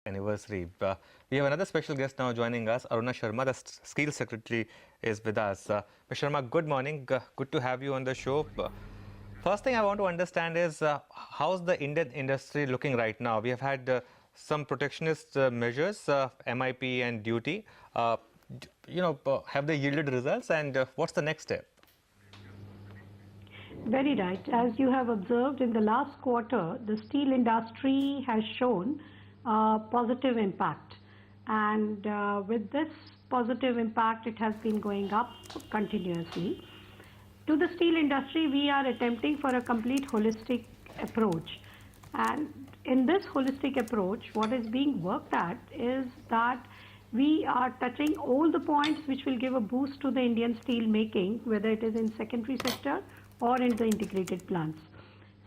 Anniversary. We have another special guest now joining us, Aruna Sharma, the Steel Secretary, is with us. Ms. Sharma, good morning. Good to have you on the show. First thing I want to understand is how's the Indian industry looking right now? We have had some protectionist measures, MIP and duty. Have they yielded results, and what's the next step? Very right. As you have observed in the last quarter, the steel industry has shown positive impact. And with this positive impact, it has been going up continuously. To the steel industry, we are attempting for a complete holistic approach. And in this holistic approach, what is being worked at is that we are touching all the points which will give a boost to the Indian steel making, whether it is in secondary sector or in the integrated plants.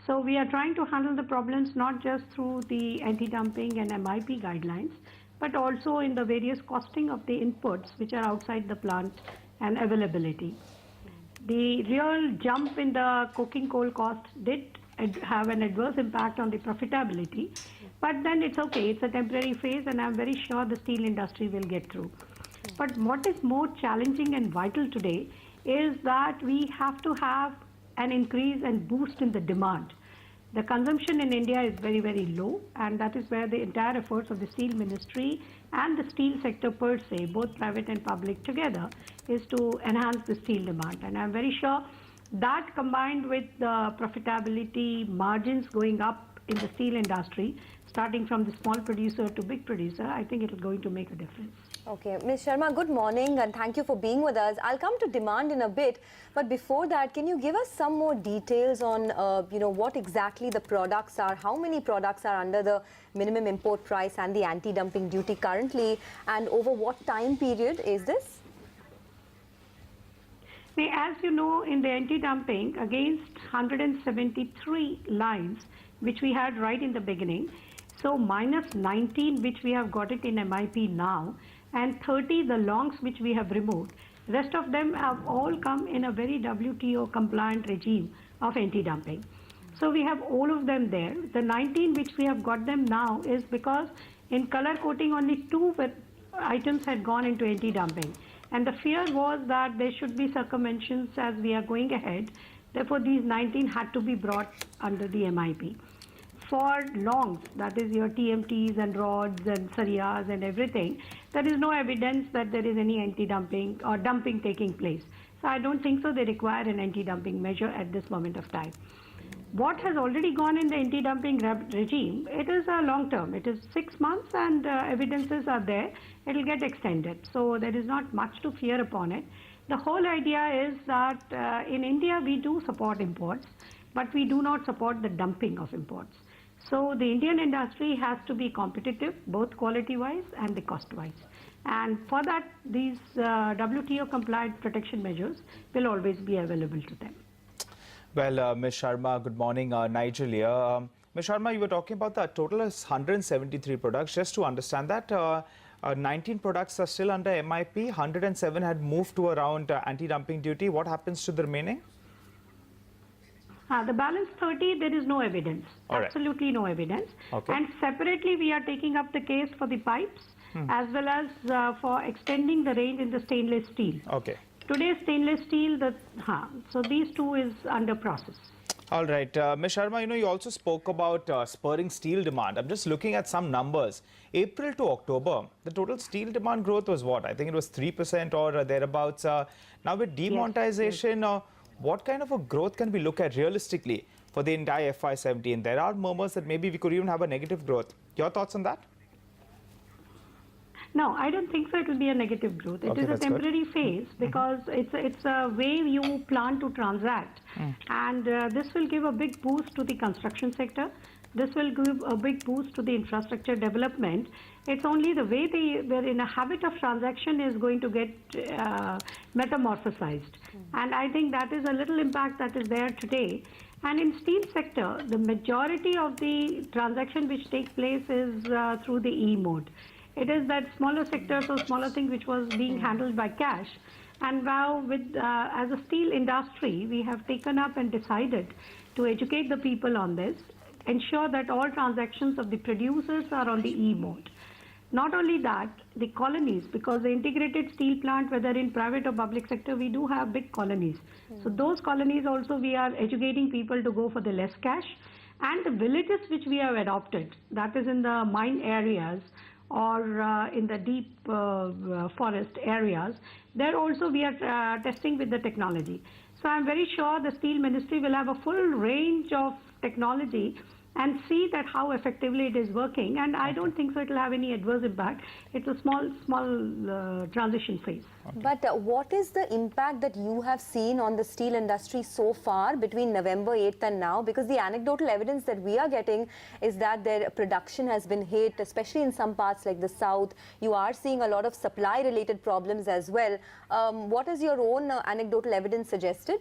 So we are trying to handle the problems not just through the anti-dumping and MIP guidelines, but also in the various costing of the inputs which are outside the plant and availability. The real jump in the coking coal cost did have an adverse impact on the profitability, but then it's okay, it's a temporary phase, and I'm very sure the steel industry will get through. But what is more challenging and vital today is that we have to have an increase and boost in the demand. The consumption in India is very, very low, and that is where the entire efforts of the steel ministry and the steel sector per se, both private and public together, is to enhance the steel demand. And I'm very sure that, combined with the profitability margins going up in the steel industry, starting from the small producer to big producer, I think it is going to make a difference. Okay, Ms. Sharma, good morning and thank you for being with us. I'll come to demand in a bit, but before that, can you give us some more details on, what exactly the products are, how many products are under the minimum import price and the anti-dumping duty currently, and over what time period is this? As you know, in the anti-dumping, against 173 lines, which we had right in the beginning, so minus 19, which we have got it in MIP now, and 30 the longs which we have removed. Rest of them have all come in a very WTO compliant regime of anti-dumping. So we have all of them there. The 19 which we have got them now is because in color coating only 2 items had gone into anti-dumping. And the fear was that there should be circumventions as we are going ahead. Therefore, these 19 had to be brought under the MIP. For longs, that is your TMTs and rods and sariyas and everything, there is no evidence that there is any anti-dumping or dumping taking place. So I don't think so they require an anti-dumping measure at this moment of time. What has already gone in the anti-dumping regime, it is a long term. It is 6 months and evidences are there. It will get extended. So there is not much to fear upon it. The whole idea is that in India we do support imports, but we do not support the dumping of imports. So the Indian industry has to be competitive, both quality-wise and the cost-wise. And for that, these WTO-compliant protection measures will always be available to them. Well, Ms. Sharma, good morning. Nigel here. Ms. Sharma, you were talking about the total is 173 products. Just to understand that, 19 products are still under MIP, 107 had moved to around anti-dumping duty. What happens to the remaining? The balance 30, there is no evidence, absolutely no evidence. Okay. And separately, we are taking up the case for the pipes as well as for extending the range in the stainless steel. Okay. Today's stainless steel, so these two is under process. All right. Ms. Sharma, you also spoke about spurring steel demand. I'm just looking at some numbers. April to October, the total steel demand growth was what? I think it was 3% or thereabouts. Now with demonetization, yes. What kind of a growth can we look at realistically for the entire FY17? There are murmurs that maybe we could even have a negative growth. Your thoughts on that? No, I don't think so. It will be a negative growth. It is a temporary phase because it's a way you plan to transact. And this will give a big boost to the construction sector. This will give a big boost to the infrastructure development. It's only the way they're in a habit of transaction is going to get metamorphosized. And I think that is a little impact that is there today. And in steel sector, the majority of the transaction which takes place is through the E-mode. It is that smaller sectors or smaller thing which was being handled by cash. And now with as a steel industry, we have taken up and decided to educate the people on this, ensure that all transactions of the producers are on the E-mode. Not only that, the colonies, because the integrated steel plant, whether in private or public sector, we do have big colonies. So those colonies also we are educating people to go for the less cash. And the villages which we have adopted, that is in the mine areas or in the deep forest areas, there also we are testing with the technology. So I'm very sure the Steel Ministry will have a full range of technology and see that how effectively it is working, and I don't think so it will have any adverse impact. It's a small transition phase. But what is the impact that you have seen on the steel industry so far between November 8th and now? Because the anecdotal evidence that we are getting is that their production has been hit, especially in some parts like the south. You are seeing a lot of supply related problems as well. What is your own anecdotal evidence suggested?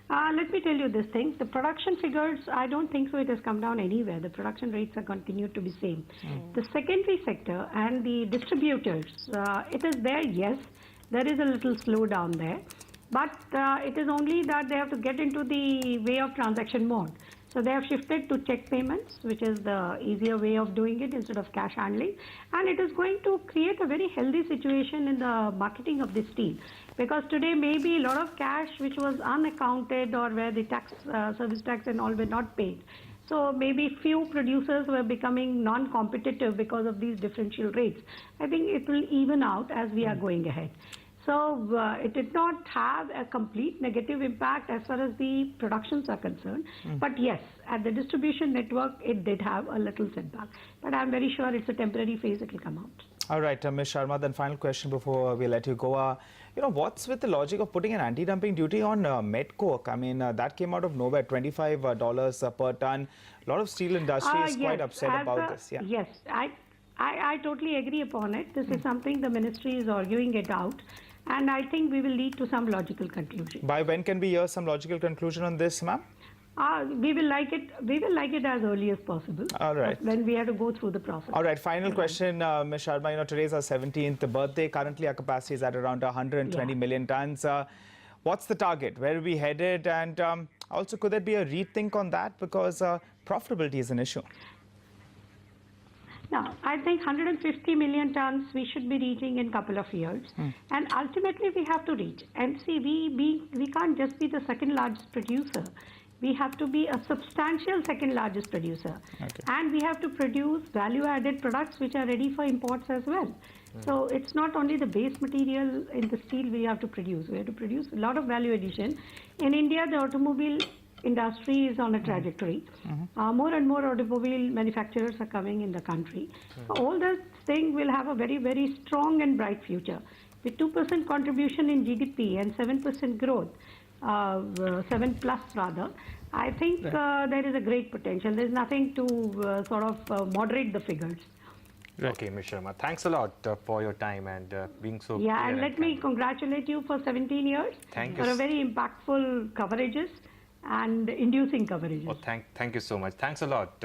Let me tell you this thing. The production figures, I don't think so it has come down anywhere. The production rates are continued to be same. The secondary sector and the distributors, it is there, yes. There is a little slowdown there. But it is only that they have to get into the way of transaction mode. So they have shifted to check payments, which is the easier way of doing it instead of cash handling. And it is going to create a very healthy situation in the marketing of the steel. Because today maybe a lot of cash which was unaccounted or where the tax, service tax and all were not paid. So maybe few producers were becoming non-competitive because of these differential rates. I think it will even out as we are going ahead. So it did not have a complete negative impact as far as the productions are concerned. But yes, at the distribution network, it did have a little setback. But I'm very sure it's a temporary phase, it will come out. All right, Ms. Sharma, then final question before we let you go. What's with the logic of putting an anti-dumping duty on met coke? I mean, that came out of nowhere, $25 per ton. A lot of steel industry is quite upset about this. Yeah. Yes, I totally agree upon it. This is something the ministry is arguing it out. And I think we will lead to some logical conclusion. By when can we hear some logical conclusion on this, ma'am? We will like it. We will like it as early as possible. All right. When we have to go through the process. All right. Final question, Ms. Sharma. Today's our 17th birthday. Currently, our capacity is at around 120 million tons. What's the target? Where are we headed? And also, could there be a rethink on that? Because profitability is an issue. Now, I think 150 million tons we should be reaching in a couple of years. And ultimately, we have to reach. And see, we can't just be the second largest producer. We have to be a substantial second largest producer. Okay. And we have to produce value-added products which are ready for imports as well. So it's not only the base material in the steel we have to produce. We have to produce a lot of value addition. In India, the automobile industry is on a trajectory. More and more automobile manufacturers are coming in the country. So all this thing will have a very, very strong and bright future. With 2% contribution in GDP and 7% growth, 7 plus rather, I think there is a great potential. There is nothing to sort of moderate the figures. Okay, Ms. Sharma, thanks a lot for your time and being so clear. Yeah, and let me congratulate you for 17 years. Thank you. For a very impactful coverages and inducing coverages. Oh, thank you so much. Thanks a lot.